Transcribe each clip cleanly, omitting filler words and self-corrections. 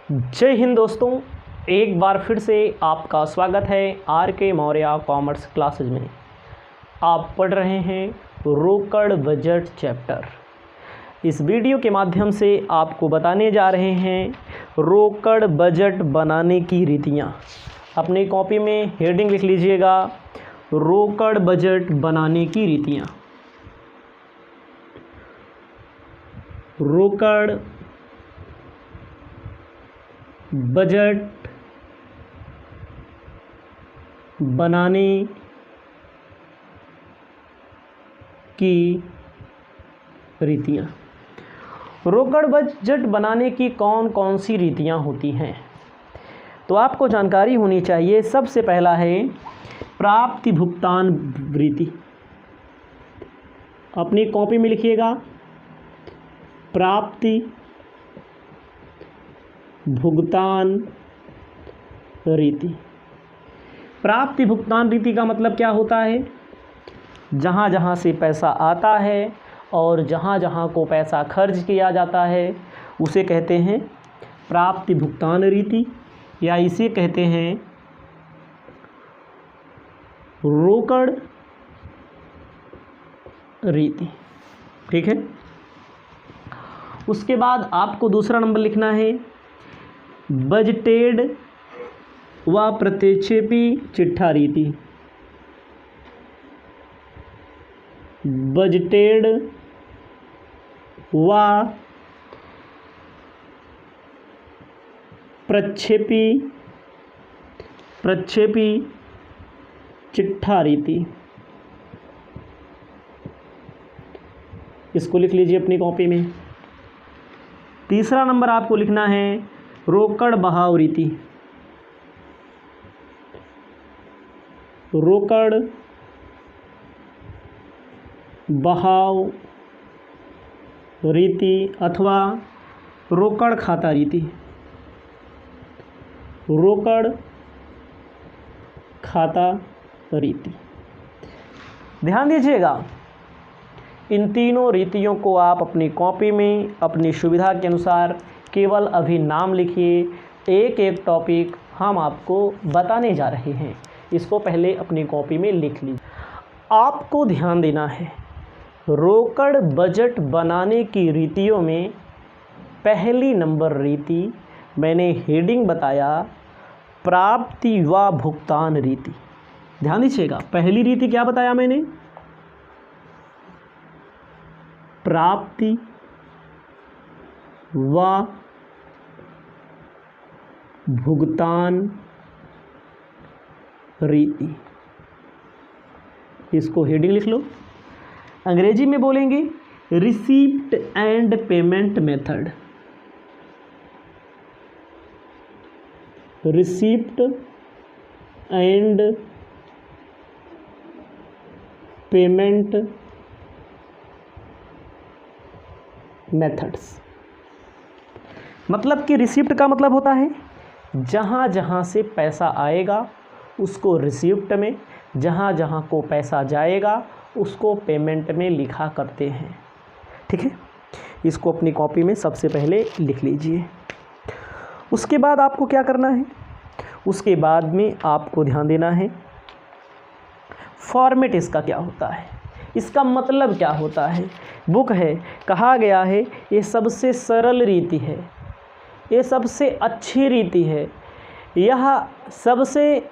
जय हिंद दोस्तों, एक बार फिर से आपका स्वागत है आर के मौर्य कॉमर्स क्लासेज में। आप पढ़ रहे हैं रोकड़ बजट चैप्टर। इस वीडियो के माध्यम से आपको बताने जा रहे हैं रोकड़ बजट बनाने की रीतियाँ। अपनी कॉपी में हेडिंग लिख लीजिएगा, रोकड़ बजट बनाने की रीतियाँ। रोकड़ बजट बनाने की रीतियाँ। रोकड़ बजट बनाने की कौन कौन सी रीतियाँ होती हैं, तो आपको जानकारी होनी चाहिए। सबसे पहला है प्राप्ति भुगतान रीति। अपनी कॉपी में लिखिएगा, प्राप्ति भुगतान रीति। प्राप्ति भुगतान रीति का मतलब क्या होता है? जहाँ जहाँ से पैसा आता है और जहाँ जहाँ को पैसा खर्च किया जाता है उसे कहते हैं प्राप्ति भुगतान रीति, या इसे कहते हैं रोकड़ रीति। ठीक है। उसके बाद आपको दूसरा नंबर लिखना है बजटेड व प्रक्षेपी चिट्ठा रीति। बजटेड व प्रक्षेपी चिट्ठा रीति। इसको लिख लीजिए अपनी कॉपी में। तीसरा नंबर आपको लिखना है रोकड़ बहाव रीति। रोकड़ बहाव रीति अथवा रोकड़ खाता रीति। रोकड़ खाता रीति। ध्यान दीजिएगा, इन तीनों रीतियों को आप अपनी कॉपी में अपनी सुविधा के अनुसार केवल अभी नाम लिखिए। एक एक टॉपिक हम आपको बताने जा रहे हैं, इसको पहले अपनी कॉपी में लिख लीजिए। आपको ध्यान देना है, रोकड़ बजट बनाने की रीतियों में पहली नंबर रीति मैंने हेडिंग बताया, प्राप्ति व भुगतान रीति। ध्यान दीजिएगा, पहली रीति क्या बताया मैंने? प्राप्ति व भुगतान रीति। इसको हेडिंग लिख लो। अंग्रेजी में बोलेंगे receipt and payment method. Receipt and payment methods. मतलब कि रिसिप्ट का मतलब होता है जहाँ जहाँ से पैसा आएगा उसको रिसिप्ट में, जहाँ जहाँ को पैसा जाएगा उसको पेमेंट में लिखा करते हैं। ठीक है, इसको अपनी कॉपी में सबसे पहले लिख लीजिए। उसके बाद आपको क्या करना है? उसके बाद में आपको ध्यान देना है फॉर्मेट इसका क्या होता है, इसका मतलब क्या होता है। बुक है, कहा गया है ये सबसे सरल रीति है, ये सबसे अच्छी रीति है, यह सबसे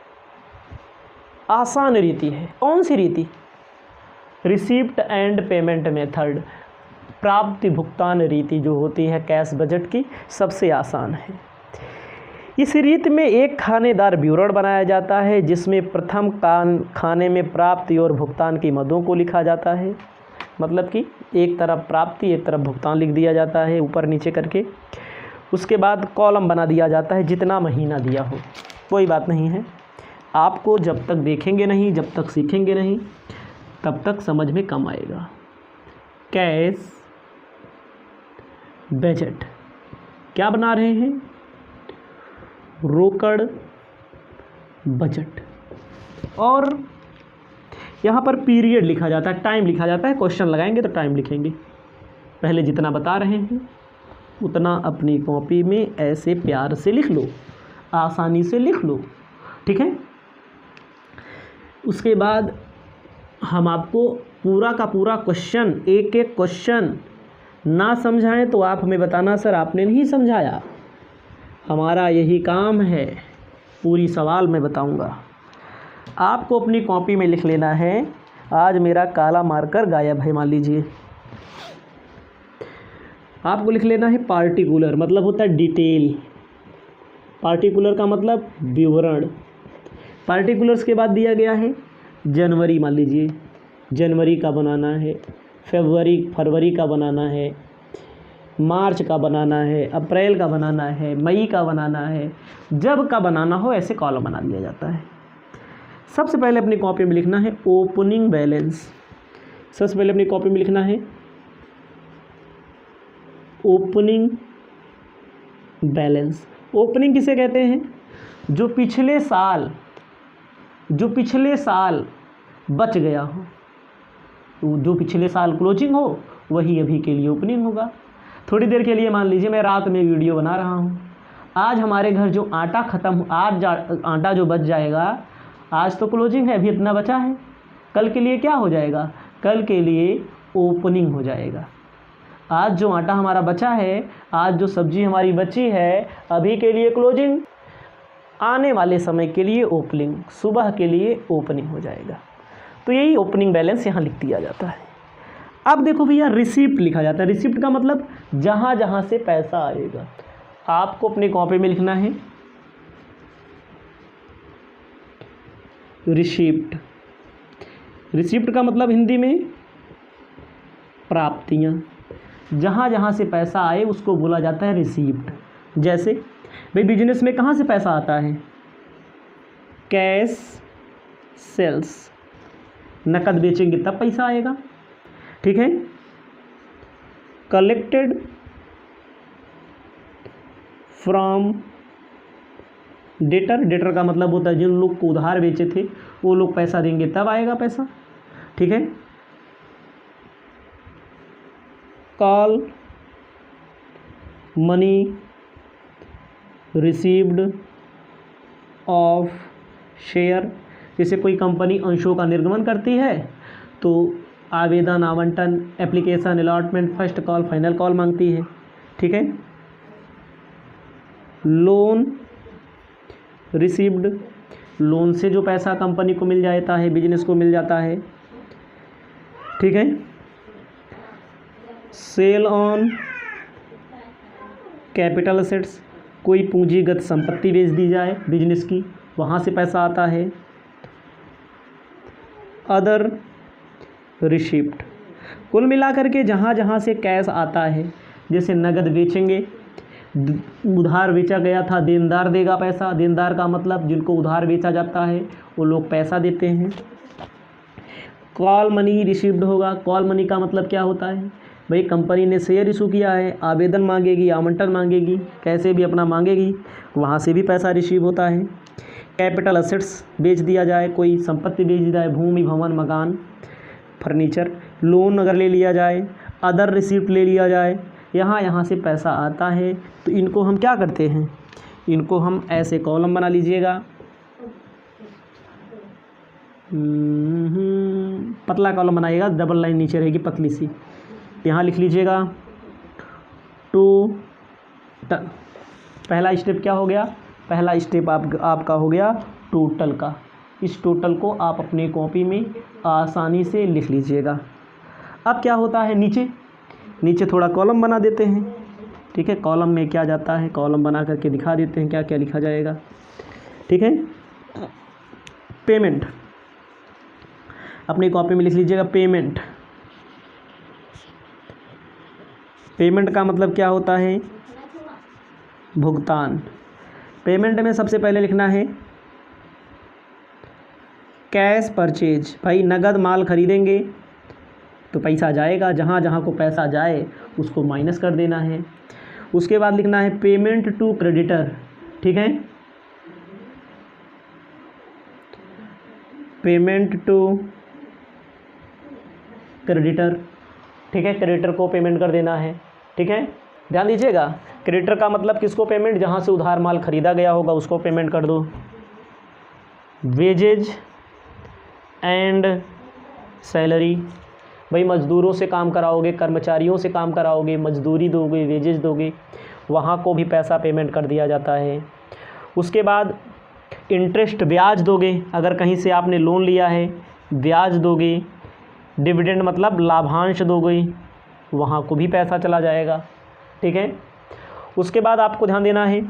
आसान रीति है। कौन सी रीति? Receipt and payment method. प्राप्ति भुगतान रीति जो होती है कैश बजट की, सबसे आसान है। इस रीति में एक खानेदार विवरण बनाया जाता है जिसमें प्रथम खाने में प्राप्ति और भुगतान की मदों को लिखा जाता है। मतलब कि एक तरफ प्राप्ति एक तरफ भुगतान लिख दिया जाता है ऊपर नीचे करके। उसके बाद कॉलम बना दिया जाता है जितना महीना दिया हो। कोई बात नहीं है, आपको जब तक देखेंगे नहीं, जब तक सीखेंगे नहीं, तब तक समझ में कम आएगा। कैश बजट क्या बना रहे हैं? रोकड़ बजट। और यहाँ पर पीरियड लिखा जाता है, टाइम लिखा जाता है। क्वेश्चन लगाएंगे तो टाइम लिखेंगे। पहले जितना बता रहे हैं उतना अपनी कॉपी में ऐसे प्यार से लिख लो, आसानी से लिख लो, ठीक है। उसके बाद हम आपको पूरा का पूरा क्वेश्चन, एक एक क्वेश्चन ना समझाएं तो आप हमें बताना सर आपने नहीं समझाया। हमारा यही काम है, पूरी सवाल मैं बताऊंगा। आपको अपनी कॉपी में लिख लेना है। आज मेरा काला मार्कर गायब है, मान लीजिए। आपको लिख लेना है पार्टिकुलर, मतलब होता है डिटेल। पार्टिकुलर का मतलब विवरण। पार्टिकुलर्स के बाद दिया गया है जनवरी, मान लीजिए जनवरी का बनाना है, फरवरी का बनाना है, मार्च का बनाना है, अप्रैल का बनाना है, मई का बनाना है। जब का बनाना हो ऐसे कॉलम बना दिया जाता है। सबसे पहले अपनी कॉपी में लिखना है ओपनिंग बैलेंस। सबसे पहले अपनी कॉपी में लिखना है ओपनिंग बैलेंस। ओपनिंग किसे कहते हैं? जो पिछले साल बच गया हो, तो जो पिछले साल क्लोजिंग हो वही अभी के लिए ओपनिंग होगा। थोड़ी देर के लिए मान लीजिए मैं रात में वीडियो बना रहा हूँ। आज हमारे घर जो आटा आटा जो बच जाएगा, आज तो क्लोजिंग है, अभी इतना बचा है, कल के लिए क्या हो जाएगा? कल के लिए ओपनिंग हो जाएगा। आज जो आटा हमारा बचा है, आज जो सब्जी हमारी बची है, अभी के लिए क्लोजिंग, आने वाले समय के लिए ओपनिंग, सुबह के लिए ओपनिंग हो जाएगा। तो यही ओपनिंग बैलेंस यहाँ लिख दिया जाता है। अब देखो भैया, रिसिप्ट लिखा जाता है। रिसिप्ट का मतलब जहाँ जहाँ से पैसा आएगा। आपको अपनी कॉपी में लिखना है रिसिप्ट। रिसिप्ट का मतलब हिंदी में प्राप्तियाँ। जहाँ जहाँ से पैसा आए उसको बोला जाता है रिसिप्ट। जैसे भाई बिजनेस में कहाँ से पैसा आता है? कैश सेल्स, नकद बेचेंगे तब पैसा आएगा, ठीक है। Collected from debtor. डेटर का मतलब होता है जिन लोग को उधार बेचे थे वो लोग पैसा देंगे तब आएगा पैसा, ठीक है। Call money received of share. जैसे कोई कंपनी अंशों का निर्गमन करती है तो आवेदन, आवंटन, application, allotment, first call, final call मांगती है, ठीक है। लोन रिसीव्ड, लोन से जो पैसा कंपनी को मिल जाता है, बिजनेस को मिल जाता है, ठीक है। सेल ऑन कैपिटल असेट्स, कोई पूंजीगत संपत्ति बेच दी जाए बिजनेस की, वहाँ से पैसा आता है। अदर रिसिप्ट, कुल मिलाकर के जहाँ जहाँ से कैश आता है, जैसे नगद बेचेंगे, उधार बेचा गया था, देनदार देगा पैसा। देनदार का मतलब जिनको उधार बेचा जाता है वो लोग पैसा देते हैं। कॉल मनी रिसीव्ड होगा। कॉल मनी का मतलब क्या होता है? भाई कंपनी ने शेयर इशू किया है, आवेदन मांगेगी, आवंटन मांगेगी, कैसे भी अपना मांगेगी, वहाँ से भी पैसा रिसीव होता है। कैपिटल असेट्स बेच दिया जाए, कोई संपत्ति बेच दी जाए, भूमि, भवन, मकान, फर्नीचर। लोन अगर ले लिया जाए, अदर रिसिप्ट ले लिया जाए, यहाँ यहाँ से पैसा आता है। तो इनको हम क्या करते हैं? इनको हम ऐसे कॉलम बना लीजिएगा, पतला कॉलम बनाइएगा, डबल लाइन नीचे रहेगी पतली सी। यहाँ लिख लीजिएगा टोटल। पहला स्टेप क्या हो गया? पहला स्टेप आपका हो गया टोटल का। इस टोटल को आप अपनी कॉपी में आसानी से लिख लीजिएगा। अब क्या होता है, नीचे थोड़ा कॉलम बना देते हैं, ठीक है। कॉलम में क्या जाता है, कॉलम बना करके दिखा देते हैं क्या क्या लिखा जाएगा, ठीक है। पेमेंट, अपनी कॉपी में लिख लीजिएगा पेमेंट। पेमेंट का मतलब क्या होता है? भुगतान। पेमेंट में सबसे पहले लिखना है कैश परचेज। भाई नगद माल खरीदेंगे तो पैसा जाएगा, जहाँ जहाँ को पैसा जाए उसको माइनस कर देना है। उसके बाद लिखना है पेमेंट टू क्रेडिटर, ठीक है। पेमेंट टू क्रेडिटर, ठीक है। क्रेडिटर को पेमेंट कर देना है, ठीक है। ध्यान दीजिएगा, क्रेडिटर का मतलब किसको पेमेंट, जहाँ से उधार माल खरीदा गया होगा उसको पेमेंट कर दो। वेजेज एंड सैलरी, भाई मज़दूरों से काम कराओगे, कर्मचारियों से काम कराओगे, मजदूरी दोगे, वेजेज दोगे, वहाँ को भी पैसा पेमेंट कर दिया जाता है। उसके बाद इंटरेस्ट ब्याज दोगे, अगर कहीं से आपने लोन लिया है ब्याज दोगे। डिविडेंड मतलब लाभांश दोगे, वहाँ को भी पैसा चला जाएगा, ठीक है। उसके बाद आपको ध्यान देना है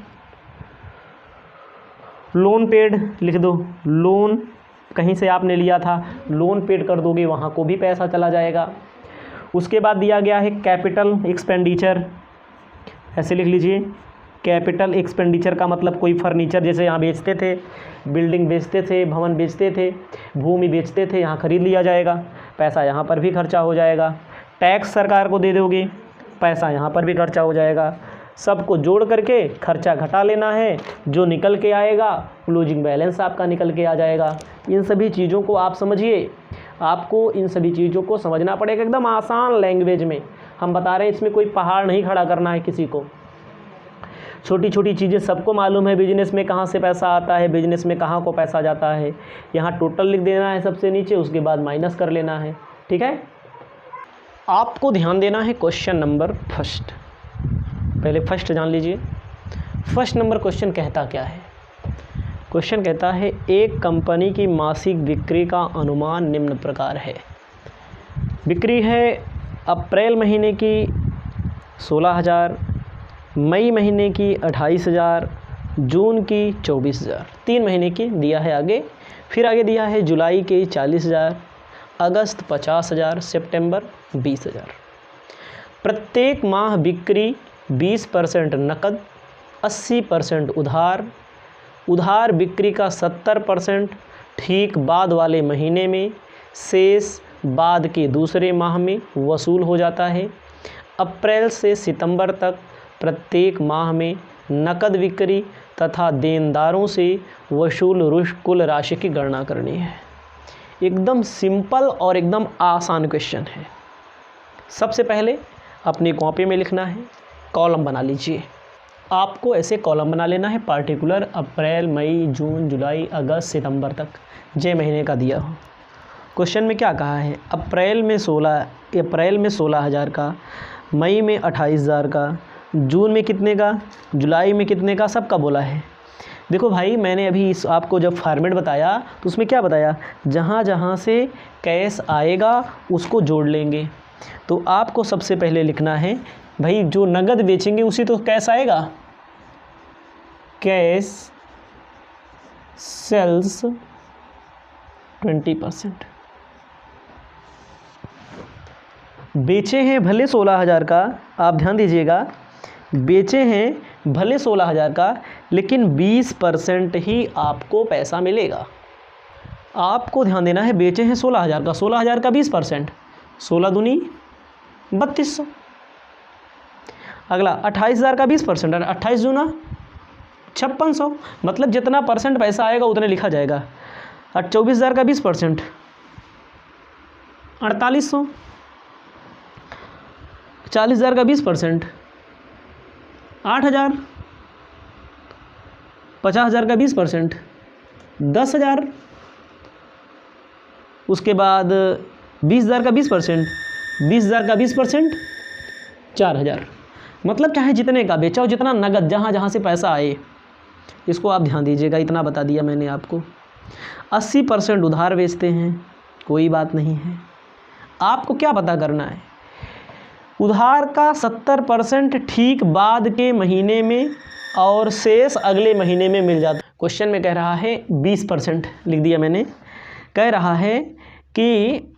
लोन पेड लिख दो, लोन कहीं से आपने लिया था लोन पेड कर दोगे, वहाँ को भी पैसा चला जाएगा। उसके बाद दिया गया है कैपिटल एक्सपेंडिचर, ऐसे लिख लीजिए। कैपिटल एक्सपेंडिचर का मतलब कोई फर्नीचर जैसे यहाँ बेचते थे, बिल्डिंग बेचते थे, भवन बेचते थे, भूमि बेचते थे, यहाँ खरीद लिया जाएगा, पैसा यहाँ पर भी खर्चा हो जाएगा। टैक्स सरकार को दे दोगे, पैसा यहाँ पर भी खर्चा हो जाएगा। सबको जोड़ करके खर्चा घटा लेना है, जो निकल के आएगा क्लोजिंग बैलेंस आपका निकल के आ जाएगा। इन सभी चीज़ों को आप समझिए, आपको इन सभी चीज़ों को समझना पड़ेगा, एकदम आसान लैंग्वेज में हम बता रहे हैं। इसमें कोई पहाड़ नहीं खड़ा करना है किसी को, छोटी छोटी चीज़ें सबको मालूम है। बिजनेस में कहाँ से पैसा आता है, बिजनेस में कहाँ को पैसा जाता है, यहाँ टोटल लिख देना है सबसे नीचे, उसके बाद माइनस कर लेना है, ठीक है। आपको ध्यान देना है क्वेश्चन नंबर फर्स्ट, पहले फर्स्ट जान लीजिए। फर्स्ट नंबर क्वेश्चन कहता क्या है? क्वेश्चन कहता है एक कंपनी की मासिक बिक्री का अनुमान निम्न प्रकार है। बिक्री है अप्रैल महीने की 16,000, मई महीने की 28,000, जून की 24,000, 3 महीने की दिया है आगे। फिर आगे दिया है जुलाई के 40,000, अगस्त 50,000, सितंबर 20,000। प्रत्येक माह बिक्री 20% नकद, 80% उधार, उधार बिक्री का 70% ठीक बाद वाले महीने में, शेष बाद के दूसरे माह में वसूल हो जाता है। अप्रैल से सितंबर तक प्रत्येक माह में नकद बिक्री तथा देनदारों से वसूल कुल राशि की गणना करनी है। एकदम सिंपल और एकदम आसान क्वेश्चन है। सबसे पहले अपनी कॉपी में लिखना है, कॉलम बना लीजिए। आपको ऐसे कॉलम बना लेना है, पार्टिकुलर अप्रैल, मई, जून, जुलाई, अगस्त, सितंबर तक, जे महीने का दिया हो। क्वेश्चन में क्या कहा है? अप्रैल में 16,000 का, मई में 28,000 का, जून में कितने का, जुलाई में कितने का, सबका बोला है। देखो भाई, मैंने अभी इस आपको जब फॉर्मेट बताया तो उसमें क्या बताया, जहाँ जहाँ से कैश आएगा उसको जोड़ लेंगे। तो आपको सबसे पहले लिखना है भाई, जो नगद बेचेंगे उसी तो कैश आएगा, कैश सेल्स 20%। बेचे हैं भले 16,000 का, आप ध्यान दीजिएगा, बेचे हैं भले 16,000 का, लेकिन 20% ही आपको पैसा मिलेगा। आपको ध्यान देना है, बेचे हैं 16,000 का, 16,000 का 20%, 16 दूनी 3200। अगला 28,000 का 20%, 28 दूना 5600, मतलब जितना परसेंट पैसा आएगा उतने लिखा जाएगा। और 24,000 का 20%, 4800। 40,000 का 20%, 8,000। 50,000 का 20%, 10,000। उसके बाद 20,000 का 20%, 20,000 का 20%, 4,000। मतलब क्या है, जितने का बेचा हो, जितना नगद, जहाँ जहाँ से पैसा आए, इसको आप ध्यान दीजिएगा। इतना बता दिया मैंने आपको। 80% उधार बेचते हैं, कोई बात नहीं है। आपको क्या पता करना है, उधार का 70% ठीक बाद के महीने में और शेष अगले महीने में मिल जाता। क्वेश्चन में कह रहा है 20% लिख दिया मैंने, कह रहा है कि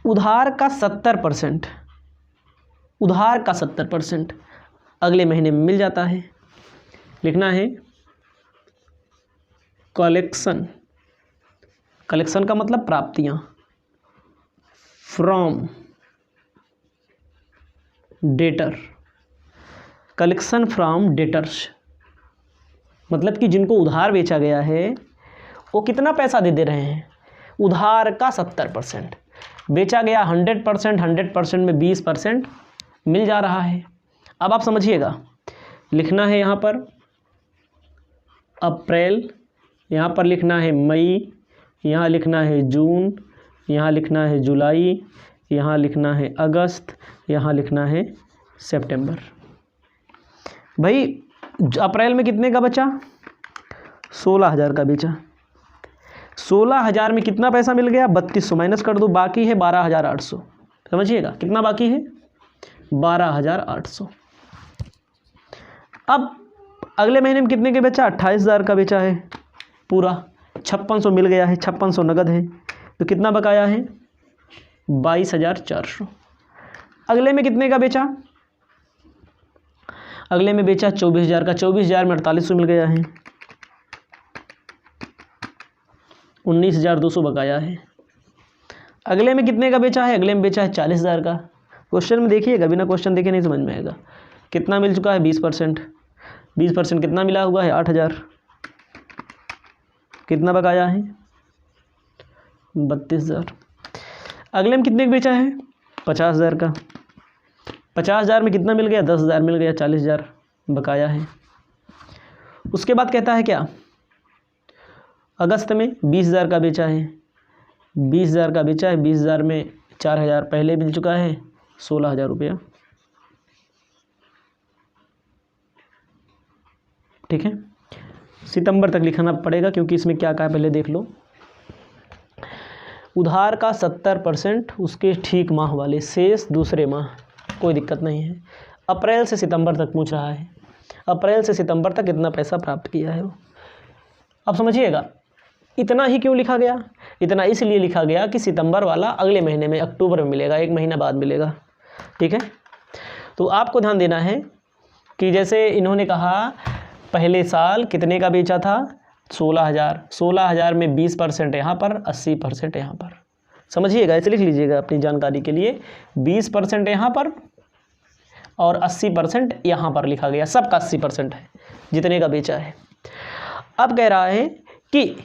उधार का 70%, उधार का 70% अगले महीने में मिल जाता है। लिखना है कलेक्शन, कलेक्शन का मतलब प्राप्तियां, from debtor, collection from debtors, मतलब कि जिनको उधार बेचा गया है वो कितना पैसा दे रहे हैं, उधार का 70%। बेचा गया 100%, 100% में 20% मिल जा रहा है। अब आप समझिएगा, लिखना है यहाँ पर अप्रैल, यहाँ पर लिखना है मई, यहाँ लिखना है जून, यहाँ लिखना है जुलाई, यहाँ लिखना है अगस्त, यहाँ लिखना है सितंबर। भाई अप्रैल में कितने का बचा? 16,000 का बेचा। 16,000 में कितना पैसा मिल गया? 3200 माइनस कर दो, बाकी है 12,800। समझिएगा कितना बाकी है? 12,800। अब अगले महीने में कितने के बेचा? 28,000 का बेचा है पूरा, 5600 मिल गया है, 5600 नगद है, तो कितना बकाया है? 22,400। अगले में कितने का बेचा? अगले में बेचा 24,000 का, 24,000 में 4800 मिल गया है, 19,200 बकाया है। अगले में कितने का बेचा है? अगले में बेचा है 40,000 का। क्वेश्चन में देखिएगा, बिना क्वेश्चन देखे नहीं समझ में आएगा। कितना मिल चुका है? 20%। 20% कितना मिला हुआ है? 8,000। कितना बकाया है? 32,000। अगले में कितने का बेचा है? 50,000 का। 50,000 में कितना मिल गया? 10,000 मिल गया, 40,000 बकाया है। उसके बाद कहता है क्या? अगस्त में 20,000 का बेचा है, 20,000 का बेचा है, 20,000 में 4,000 पहले मिल चुका है, 16,000 रुपया। ठीक है, सितंबर तक लिखना पड़ेगा क्योंकि इसमें क्या कहा है पहले देख लो। उधार का 70% उसके ठीक माह वाले, शेष दूसरे माह, कोई दिक्कत नहीं है। अप्रैल से सितंबर तक पूछ रहा है, अप्रैल से सितंबर तक कितना पैसा प्राप्त किया है वो। अब समझिएगा इतना ही क्यों लिखा गया? इतना इसलिए लिखा गया कि सितंबर वाला अगले महीने में अक्टूबर में मिलेगा, 1 महीना बाद मिलेगा। ठीक है, तो आपको ध्यान देना है कि जैसे इन्होंने कहा पहले साल कितने का बेचा था? 16,000। 16,000 में 20% यहाँ पर, 80% यहाँ पर। समझिएगा, ऐसे लिख लीजिएगा अपनी जानकारी के लिए, 20% यहाँ पर और 80% यहाँ पर लिखा गया, सबका 80% है जितने का बेचा है। अब कह रहा है कि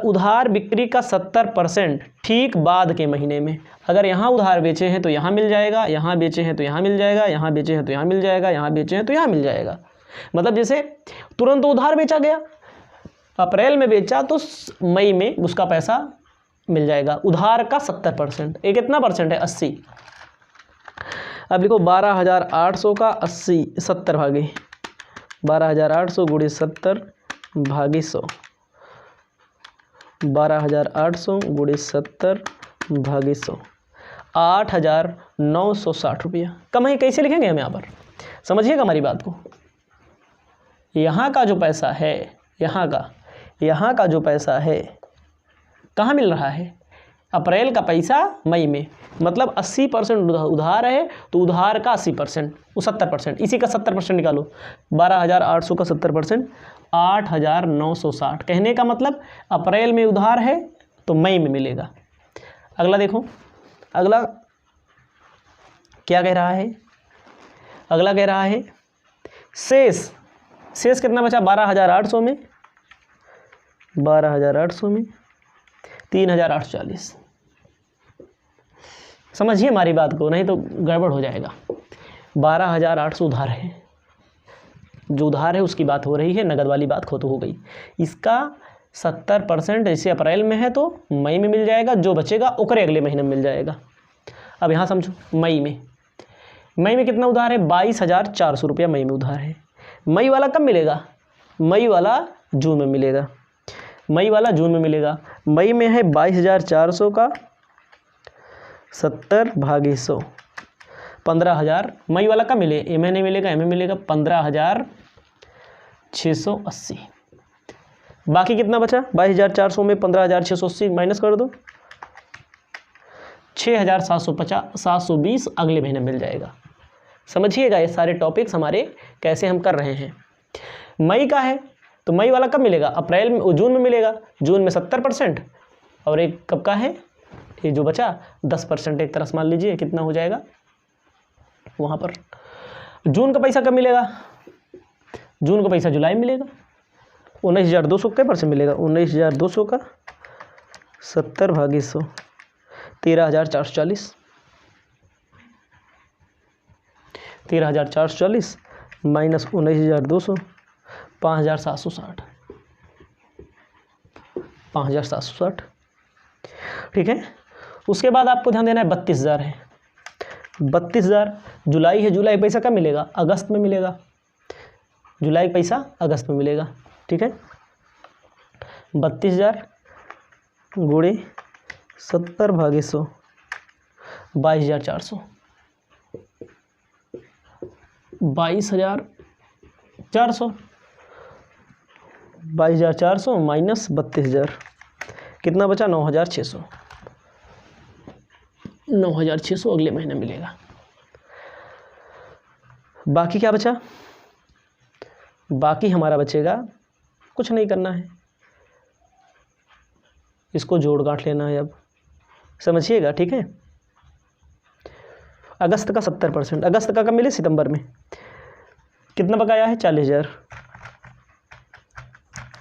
उधार बिक्री का 70% ठीक बाद के महीने में। अगर यहाँ उधार बेचे हैं तो यहाँ मिल जाएगा, यहाँ बेचे हैं तो यहाँ मिल जाएगा, यहाँ बेचे हैं तो यहाँ मिल जाएगा, यहाँ बेचे हैं तो यहाँ मिल जाएगा। मतलब जैसे तुरंत उधार बेचा गया, अप्रैल में बेचा तो मई में उसका पैसा मिल जाएगा। उधार का 70%, ये कितना परसेंट है? 80। अब लिखो 12,800 का 80, 70 भागे 12,800 गुणे 70 भागे 100, 12,800 गुणे 70 भागे 100, 8,960 रुपया। कमाई कैसे लिखेंगे हम यहाँ पर? समझिएगा हमारी बात को। यहाँ का जो पैसा है, यहाँ का जो पैसा है कहाँ मिल रहा है? अप्रैल का पैसा मई में, मतलब 80% उधार है तो उधार का 80%, वो 70%, इसी का 70% निकालो। 12,800 का 70% 8,960। कहने का मतलब अप्रैल में उधार है तो मई में मिलेगा। अगला देखो, अगला क्या कह रहा है? अगला कह रहा है शेष कितना बचा? 12,800 में 3,840। समझिए हमारी बात को, नहीं तो गड़बड़ हो जाएगा। 12,800 उधार है, जो उधार है उसकी बात हो रही है, नगद वाली बात खत्म हो गई। इसका 70% जैसे अप्रैल में है तो मई में मिल जाएगा, जो बचेगा ओकरे अगले महीने में मिल जाएगा। अब यहाँ समझो, मई में कितना उधार है? 22,400 रुपया मई में उधार है। मई वाला कब मिलेगा? मई वाला जून में मिलेगा, मई में है 22,400 का 70 भागे 100, 15,000। मई वाला कब मिले? एम नहीं मिलेगा, एम मिलेगा 15,680। बाकी कितना बचा? 22,400 में 15,680 माइनस कर दो, 6,720 अगले महीने मिल जाएगा। समझिएगा ये सारे टॉपिक्स हमारे कैसे हम कर रहे हैं। मई का है तो मई वाला कब मिलेगा? अप्रैल में, जून में मिलेगा, जून में 70%, और एक कब का है ये जो बचा 10% एक तरह से मान लीजिए, कितना हो जाएगा वहाँ पर। जून का पैसा कब मिलेगा? जून का पैसा जुलाई में मिलेगा, 19,200 के परसेंट मिलेगा, 19,200 का 70 भागे 100, 13,440। 13,440 माइनस 19,200, 5,760, 5,760। ठीक है। उसके बाद आपको ध्यान देना है 32,000 है। 32,000 जुलाई है, जुलाई पैसा कब मिलेगा? अगस्त में मिलेगा। जुलाई पैसा अगस्त में मिलेगा। ठीक है। 32,000 गुणे 70/100, 22,400, 22,400, 22,400 माइनस 32,000, कितना बचा? 9,600, 9,600 अगले महीने मिलेगा। बाकी क्या बचा? बाकी हमारा बचेगा, कुछ नहीं करना है, इसको जोड़ गांठ लेना है। अब समझिएगा। ठीक है। अगस्त का 70%, अगस्त का कब मिले? सितंबर में। कितना बकाया है? 40,000,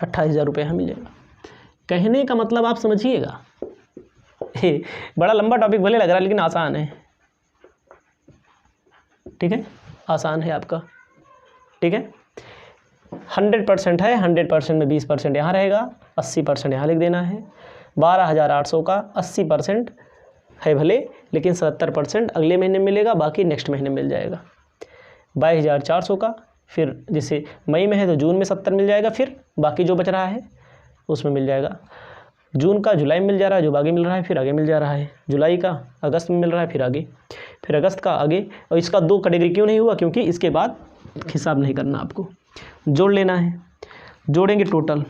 28,000 रुपये यहाँ मिलेगा। कहने का मतलब आप समझिएगा, बड़ा लंबा टॉपिक भले लग रहा है लेकिन आसान है। ठीक है, आसान है आपका। ठीक है। 100% है, 100% में 20% यहाँ रहेगा, 80% यहाँ लिख देना है। 12,800 का 80% है भले, लेकिन 70% अगले महीने मिलेगा, बाकी नेक्स्ट महीने मिल जाएगा। 22,400 का फिर जैसे मई में है तो जून में 70 मिल जाएगा, फिर बाकी जो बच रहा है उसमें मिल जाएगा। जून का जुलाई में मिल जा रहा है, जो आगे मिल रहा है फिर आगे मिल जा रहा है। जुलाई का अगस्त में मिल रहा है, फिर आगे, फिर अगस्त का आगे। और इसका 2 कैटेगरी क्यों नहीं हुआ? क्योंकि इसके बाद हिसाब नहीं करना, आपको जोड़ लेना है। जोड़ेंगे टोटल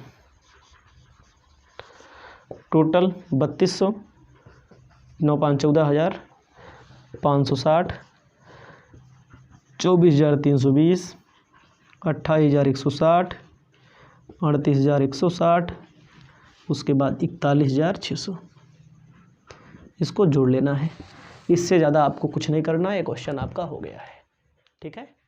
3200, 9,5 14,000, 560, 24,320, 28,160, 38,160, उसके बाद 41,600। इसको जोड़ लेना है। इससे ज़्यादा आपको कुछ नहीं करना है। क्वेश्चन आपका हो गया है। ठीक है।